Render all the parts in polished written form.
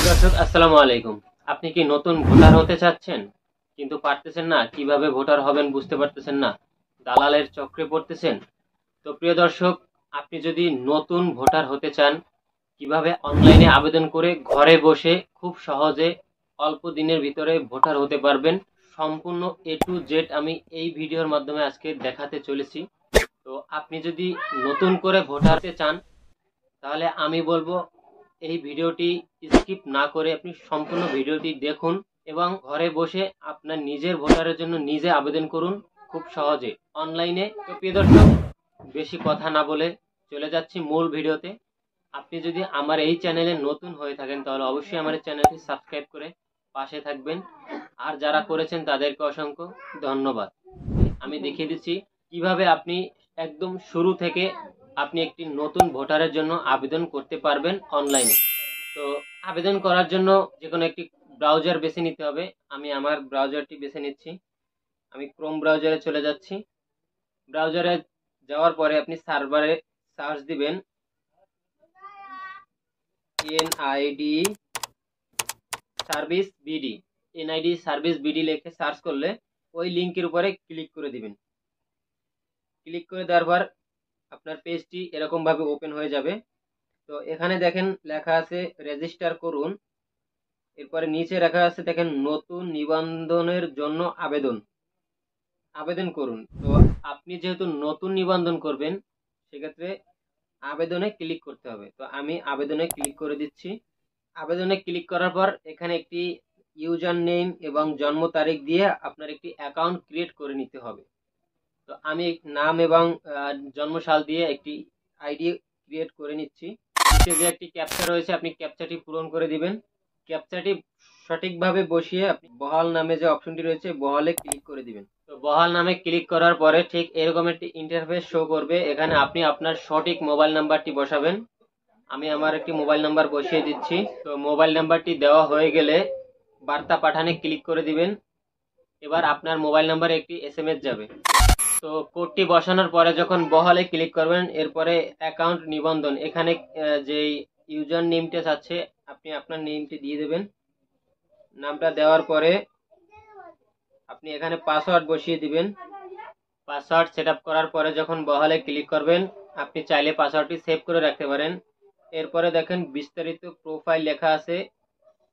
দর্শক আসসালামু আলাইকুম। আপনি কি নতুন ভোটার হতে চাচ্ছেন কিন্তু পারতেছেন না, কিভাবে ভোটার হবেন বুঝতে পারতেছেন না, দালালের চক্রে পড়তেছেন? তো প্রিয় দর্শক, আপনি যদি নতুন ভোটার হতে চান, কিভাবে অনলাইনে আবেদন করে ঘরে বসে খুব সহজে অল্প দিনের ভিতরে ভোটার হতে পারবেন, সম্পূর্ণ এ টু জেড আমি এই ভিডিওর মাধ্যমে আজকে দেখাতে চলেছি। তো আপনি যদি নতুন করে ভোটার হতে চান, তাহলে আমি বলবো এই ভিডিওটি স্কিপ না করে আপনি সম্পূর্ণ ভিডিওটি দেখুন এবং ঘরে বসে আপনার নিজের ভোটারের জন্য নিজে আবেদন করুন খুব সহজে অনলাইনে। তো প্রিয় দর্শক, বেশি কথা না বলে চলে যাচ্ছি মূল ভিডিওতে। আপনি যদি আমার এই চ্যানেলে নতুন হয়ে থাকেন তাহলে অবশ্যই আমার চ্যানেলটি সাবস্ক্রাইব করে পাশে থাকবেন, আর যারা করেছেন তাদেরকে অসংখ্য ধন্যবাদ। আমি দেখিয়ে দিচ্ছি কিভাবে আপনি একদম শুরু থেকে আপনি একটি নতুন ভোটারের জন্য আবেদন করতে পারবেন অনলাইনে। তো আবেদন করার জন্য যে কোনো একটি ব্রাউজার বেছে নিতে হবে। আমি আমার ব্রাউজারটি বেছে নিচ্ছি। আমি ক্রোম ব্রাউজারে চলে যাচ্ছি। ব্রাউজারে যাওয়ার পরে আপনি সার্ভারে সার্চ দিবেন NID service BD. NID service BD লিখে সার্চ করলে ওই লিঙ্কের উপরে ক্লিক করে দিবেন। ক্লিক করে দেওয়ার পর আপনার পেজটি এরকম ভাবে ওপেন হয়ে যাবে। তো এখানে দেখেন লেখা আছে রেজিস্টার করুন, এরপরে নিচে লেখা আছে দেখেন নতুন নিবন্ধনের জন্য আবেদন করুন। তো আপনি যেহেতু নতুন নিবন্ধন করবেন সেক্ষেত্রে আবেদনে ক্লিক করতে হবে। তো আমি আবেদনে ক্লিক করে দিচ্ছি। আবেদনে ক্লিক করার পর এখানে একটি ইউজার নেম এবং জন্ম তারিখ দিয়ে আপনার একটি অ্যাকাউন্ট ক্রিয়েট করে নিতে হবে। তো আমি নাম এবং জন্মসাল দিয়ে একটি আইডি ক্রিয়েট করে নিচ্ছি। নিচে যে একটি ক্যাপচা রয়েছে আপনি ক্যাপচাটি পূরণ করে দিবেন। ক্যাপচাটি সঠিকভাবে বসিয়ে আপনি বহাল নামে যে অপশনটি রয়েছে বহালে ক্লিক করে দিবেন। তো বহাল নামে ক্লিক করার পরে ঠিক এরকম একটি ইন্টারফেস শো করবে। এখানে আপনি আপনার সঠিক মোবাইল নাম্বারটি বসাবেন। আমি আমার একটি মোবাইল নাম্বার বসিয়ে দিচ্ছি। তো মোবাইল নাম্বারটি দেওয়া হয়ে গেলে বার্তা পাঠানে ক্লিক করে দিবেন। এবার আপনার মোবাইল নাম্বারে একটি এসএমএস যাবে। তো কোডটি বসানোর পরে যখন বহালে ক্লিক করবেন এরপরে অ্যাকাউন্ট নিবন্ধন, এখানে যে ইউজার নেমটা আছে আপনি আপনার নেমটি দিয়ে দেবেন। নামটা দেওয়ার পরে আপনি এখানে পাসওয়ার্ড বসিয়ে দিবেন। পাসওয়ার্ড সেটআপ করার পরে যখন বহালে ক্লিক করবেন আপনি চাইলে পাসওয়ার্ডটি সেভ করে রাখতে পারেন। এরপরে দেখেন বিস্তারিত প্রোফাইল লেখা আছে,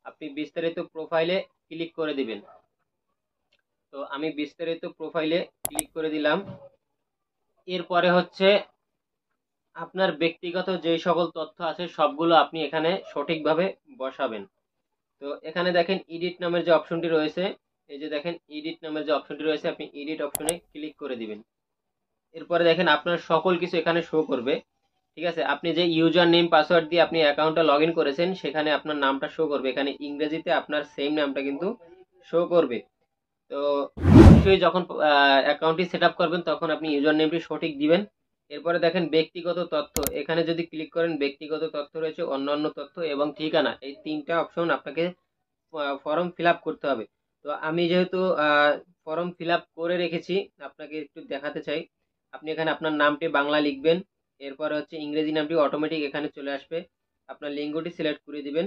আপনি বিস্তারিত প্রোফাইলে ক্লিক করে দিবেন। তো আমি বিস্তারিত প্রোফাইলে ক্লিক করে দিলাম। এরপরে হচ্ছে আপনার ব্যক্তিগত যে সকল তথ্য আছে সবগুলো আপনি এখানে সঠিকভাবে বসাবেন। তো এখানে দেখেন এডিট নামের যে অপশনটি রয়েছে, এই যে দেখেন এডিট নামের যে অপশনটি রয়েছে আপনি এডিট অপশনে ক্লিক করে দিবেন। এরপরে দেখেন আপনার সকল কিছু এখানে শো করবে। ঠিক আছে, আপনি যে ইউজার নেম পাসওয়ার্ড দিয়ে আপনি অ্যাকাউন্টটা লগ ইন করেছেন সেখানে আপনার নামটা শো করবে। এখানে ইংরেজিতে আপনার সেম নামটা কিন্তু শো করবে। তো অবশ্যই যখন অ্যাকাউন্টটি সেট আপ করবেন তখন আপনি ইউজার নেমটি সঠিক দিবেন। এরপরে দেখেন ব্যক্তিগত তথ্য, এখানে যদি ক্লিক করেন ব্যক্তিগত তথ্য রয়েছে, অন্যান্য তথ্য এবং ঠিকানা, এই তিনটা অপশন আপনাকে ফর্ম ফিল আপ করতে হবে। তো আমি যেহেতু ফর্ম ফিল আপ করে রেখেছি আপনাকে একটু দেখাতে চাই। আপনি এখানে আপনার নামটি বাংলা লিখবেন, এরপরে হচ্ছে ইংরেজি নামটি অটোমেটিক এখানে চলে আসবে। আপনার লিঙ্গটি সিলেক্ট করে দিবেন,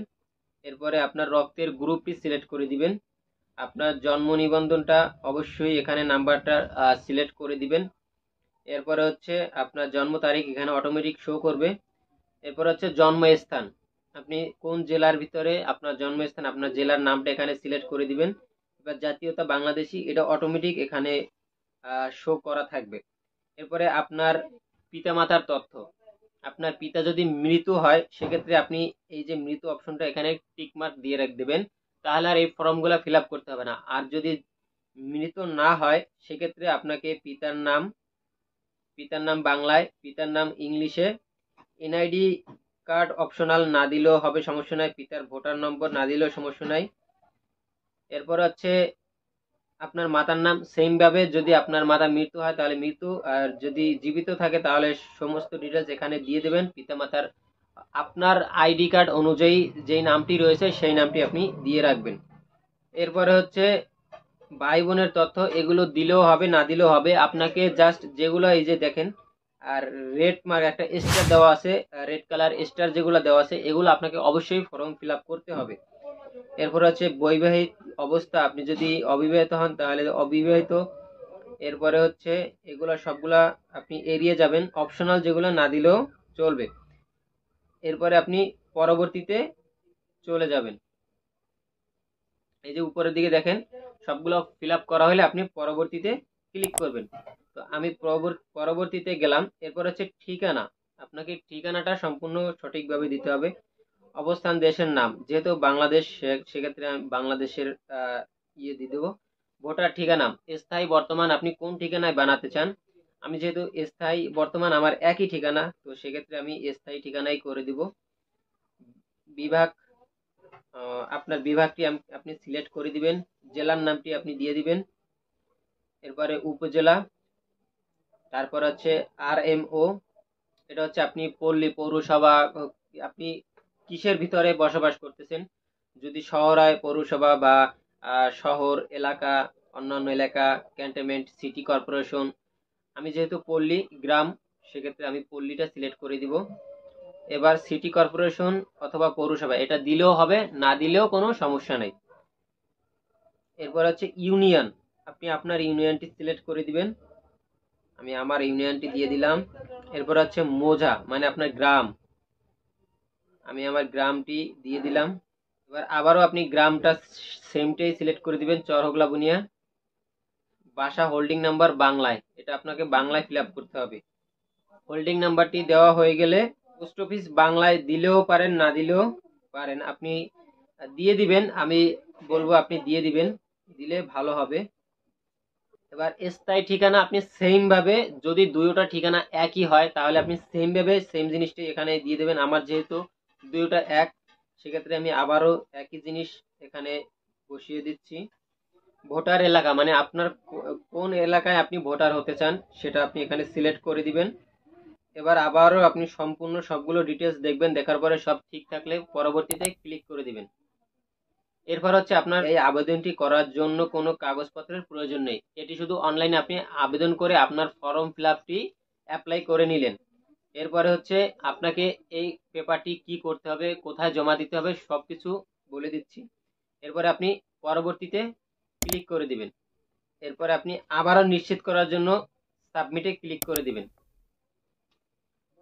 এরপরে আপনার রক্তের গ্রুপটি সিলেক্ট করে দিবেন, আপনার জন্ম নিবন্ধনটা অবশ্যই এখানে নাম্বারটা সিলেক্ট করে দিবেন। এরপরে হচ্ছে আপনার জন্ম তারিখ এখানে অটোমেটিক শো করবে। এরপর হচ্ছে জন্মস্থান, আপনি কোন জেলার ভিতরে আপনার জন্মস্থান, আপনার জেলার নামটা এখানে সিলেক্ট করে দিবেন। এবার জাতীয়তা বাংলাদেশি, এটা অটোমেটিক এখানে শো করা থাকবে। এরপরে আপনার পিতামাতার তথ্য, আপনার পিতা যদি মৃত হয় সেক্ষেত্রে আপনি এই যে মৃত অপশনটা এখানে টিক মার্ক দিয়ে রেখে দেবেন, তাহলে আর এই ফর্মগুলো ফিল আপ করতে হবে না। আর যদি মৃত না হয় সেক্ষেত্রে আপনাকে পিতার নাম বাংলায়, পিতার নাম ইংলিশে, এনআইডি কার্ড অপশনাল না দিলেও হবে, সমস্যা নাই, পিতার ভোটার নম্বর না দিলেও সমস্যা নাই। এরপর হচ্ছে আপনার মাতার নাম সেম ভাবে, যদি আপনার মাতা মৃত্যু হয় তাহলে মৃত্যু, আর যদি জীবিত থাকে তাহলে সমস্ত ডিটেলস এখানে দিয়ে দেবেন। পিতামাতার আপনার আইডি কার্ড অনুযায়ী যেই নামটি রয়েছে সেই নামটি আপনি দিয়ে রাখবেন। এরপরে হচ্ছে ভাই বোনের তথ্য, এগুলো দিলেও হবে না দিলেও হবে, আপনাকে জাস্ট যেগুলো এই যে দেখেন আর রেড মার্ক একটা স্টার দেওয়া আছে, রেড কালার স্টার যেগুলো দেওয়া আছে এগুলো আপনাকে অবশ্যই ফর্ম ফিল আপ করতে হবে। এরপর হচ্ছে বৈবাহিক অবস্থা, আপনি যদি অবিবাহিত হন তাহলে অবিবাহিত। এরপরে হচ্ছে এগুলা সবগুলা আপনি এড়িয়ে যাবেন, অপশনাল যেগুলো না দিলেও চলবে। এরপরে আপনি পরবর্তীতে চলে যাবেন। এই যে উপরের দিকে দেখেন সবগুলো ফিল আপ করা হলে আপনি পরবর্তীতে ক্লিক করবেন। তো আমি পরবর্তীতে গেলাম। এরপর হচ্ছে ঠিকানা, আপনাকে ঠিকানাটা সম্পূর্ণ সঠিকভাবে দিতে হবে। অবস্থান, দেশের নাম, যেহেতু বাংলাদেশ সেক্ষেত্রে আমি বাংলাদেশের ইয়ে দিয়ে দেবো। ভোটার ঠিকানা, স্থায়ী বর্তমান, আপনি কোন ঠিকানায় বানাতে চান। আমি যেহেতু স্থায়ী বর্তমান আমার একই ঠিকানা, তো সেক্ষেত্রে আমি স্থায়ী ঠিকানাই করে দিব। বিভাগ, আপনার বিভাগটি আপনি সিলেক্ট করে দিবেন। জেলার নামটি আপনি দিয়ে দিবেন। এরপরে উপজেলা, তারপর হচ্ছে RMO, এটা হচ্ছে আপনি পল্লী পৌরসভা, আপনি কিসের ভিতরে বসবাস করতেছেন। যদি শহর হয় পৌরসভা, বা শহর এলাকা, অন্যান্য এলাকা, ক্যান্টনমেন্ট, সিটি কর্পোরেশন। আমি যেহেতু পল্লী গ্রাম, সেক্ষেত্রে আমি পল্লীটা সিলেক্ট করে দিব। এবার সিটি কর্পোরেশন অথবা পৌরসভা এটা দিলেও হবে, না দিলেও কোনো সমস্যা নেই। এরপর হচ্ছে ইউনিয়ন, আপনি আপনার ইউনিয়নটি সিলেক্ট করে দিবেন। আমি আমার ইউনিয়নটি দিয়ে দিলাম। এরপর হচ্ছে মৌজা, মানে আপনার গ্রাম, আমি আমার গ্রামটি দিয়ে দিলাম। এবার আবারও আপনি গ্রামটা সেমটাই সিলেক্ট করে দিবেন, চরহগলা বুনিয়া। বাসা হোল্ডিং নাম্বার বাংলায়, এটা আপনাকে বাংলায় ফিল আপ করতে হবে। হোল্ডিং নাম্বারটি দেওয়া হয়ে গেলে পোস্ট অফিস বাংলায় দিলেও পারেন, না দিলেও পারেন, আপনি দিয়ে দিবেন। আমি বলবো আপনি দিয়ে দিবেন, দিলে ভালো হবে। এবার স্থায়ী ঠিকানা, আপনি সেম ভাবে যদি দুইটা ঠিকানা একই হয় তাহলে আপনি সেম ভাবে সেম জিনিসটা এখানে দিয়ে দেবেন। আমার যেহেতু দুইটা এক, সেক্ষেত্রে আমি আবারও একই জিনিস এখানে বসিয়ে দিচ্ছি। ভোটার এলাকা, মানে আপনার কোন এলাকায় আপনি ভোটার হতে চান সেটা আপনি এখানে সিলেক্ট করে দিবেন। এবার আবারও আপনি সম্পূর্ণ সবগুলো ডিটেলস দেখবেন, দেখার পরে সব ঠিক থাকলে পরবর্তীতে ক্লিক করে দিবেন। এরপর হচ্ছে আপনার এই আবেদনটি করার জন্য কোনো কাগজপত্রের প্রয়োজন নেই, এটি শুধু অনলাইনে আপনি আবেদন করে আপনার ফর্ম ফিল আপটি অ্যাপ্লাই করে নিলেন। এরপরে হচ্ছে আপনাকে এই পেপারটি কি করতে হবে, কোথায় জমা দিতে হবে, সবকিছু বলে দিচ্ছি। এরপরে আপনি পরবর্তীতে ক্লিক করে দিবেন। এরপরে আপনি আবারও নিশ্চিত করার জন্য সাবমিটে ক্লিক করে দিবেন।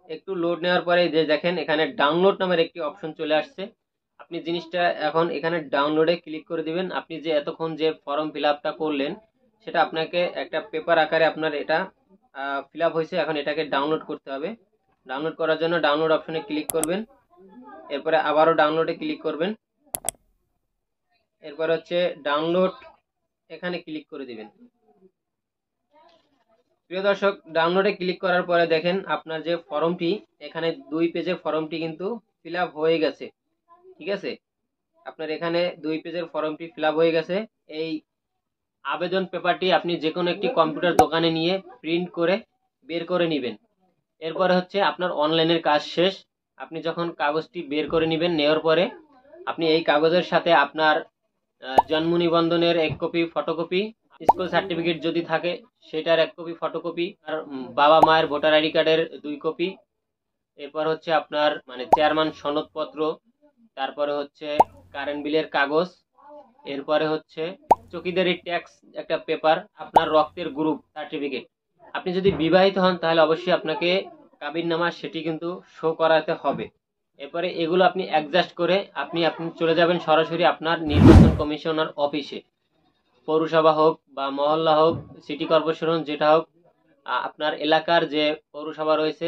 একটু লোড নেওয়ার পরে যে দেখেন এখানে ডাউনলোড নামের একটি অপশন চলে আসছে। আপনি জিনিসটা এখন এখানে ডাউনলোডে ক্লিক করে দিবেন। আপনি যে এতক্ষণ যে ফর্ম ফিল আপটা করলেন সেটা আপনাকে একটা পেপার আকারে আপনার এটা ফিল আপ হয়েছে, এখন এটাকে ডাউনলোড করতে হবে। ডাউনলোড করার জন্য ডাউনলোড অপশনে ক্লিক করবেন। এরপরে আবারও ডাউনলোডে ক্লিক করবেন। এরপর হচ্ছে ডাউনলোড, এখানে ক্লিক করে দিবেন। প্রিয় দর্শক, ডাউনলোডে ক্লিক করার পরে দেখেন আপনার যে ফর্মটি, এখানে 2 পেজের ফর্মটি কিন্তু ফিল আপ হয়ে গেছে। ঠিক আছে, আপনার এখানে 2 পেজের ফর্মটি ফিল আপ হয়ে গেছে। এই আবেদন পেপারটি আপনি যে কোনো একটি কম্পিউটার দোকানে নিয়ে প্রিন্ট করে বের করে নেবেন। এরপরে হচ্ছে আপনার অনলাইনের কাজ শেষ। আপনি যখন কাগজটি বের করে নেবেন, নেওয়ার পরে আপনি এই কাগজের সাথে আপনার জন্ম নিবন্ধনের 1 কপি ফটোকপি, স্কুল সার্টিফিকেট যদি থাকে সেটার 1 কপি ফটোকপি, আর বাবা মায়ের ভোটার আইডি কার্ডের 2 কপি। এরপর হচ্ছে আপনার মানে চেয়ারম্যান সনদপত্র, তারপরে হচ্ছে কারেন্ট বিলের কাগজ, এরপরে হচ্ছে চকিদারি ট্যাক্স একটা পেপার, আপনার রক্তের গ্রুপ সার্টিফিকেট। আপনি যদি বিবাহিত হন তাহলে অবশ্যই আপনাকে কাবিননামা সেটি কিন্তু শো করাতে হবে। এরপরে এগুলো আপনি অ্যাডজাস্ট করে আপনি চলে যাবেন সরাসরি আপনার নির্বাচন কমিশনার অফিসে। পৌরসভা হোক বা মহল্লা হোক, সিটি কর্পোরেশন যেটা হোক, আপনার এলাকার যে পৌরসভা রয়েছে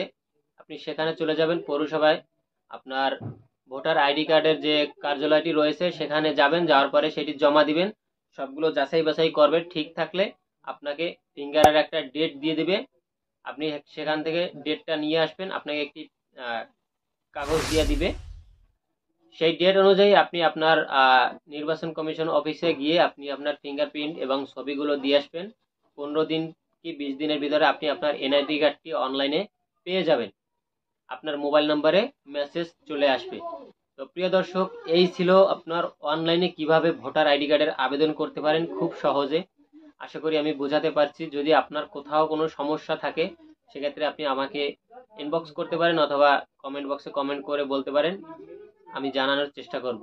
আপনি সেখানে চলে যাবেন। পৌরসভায় আপনার ভোটার আইডি কার্ডের যে কার্যালয়টি রয়েছে সেখানে যাবেন, যাওয়ার পরে সেটি জমা দিবেন। সবগুলো যাচাই বাছাই করবেন, ঠিক থাকলে আপনাকে ফিঙ্গারের একটা ডেট দিয়ে দিবে। আপনি সেখান থেকে ডেটটা নিয়ে আসবেন, আপনাকে একটি কাগজ দিয়ে দিবে। সেই ডেট অনুযায়ী আপনি আপনার নির্বাচন কমিশন অফিসে গিয়ে আপনি আপনার ফিঙ্গারপ্রিন্ট এবং ছবিগুলো দিয়ে আসবেন। 15 দিন কি 20 দিনের ভিতরে আপনি আপনার এনআইডি কার্ডটি অনলাইনে পেয়ে যাবেন, আপনার মোবাইল নম্বরে মেসেজ চলে আসবে। তো প্রিয় দর্শক, এই ছিল আপনার অনলাইনে কিভাবে ভোটার আইডি কার্ডের আবেদন করতে পারেন খুব সহজে। আশা করি আমি বোঝাতে পারছি। যদি আপনার কোথাও কোনো সমস্যা থাকে সেক্ষেত্রে আপনি আমাকে ইনবক্স করতে পারেন অথবা কমেন্ট বক্সে কমেন্ট করে বলতে পারেন, আমি জানানোর চেষ্টা করব।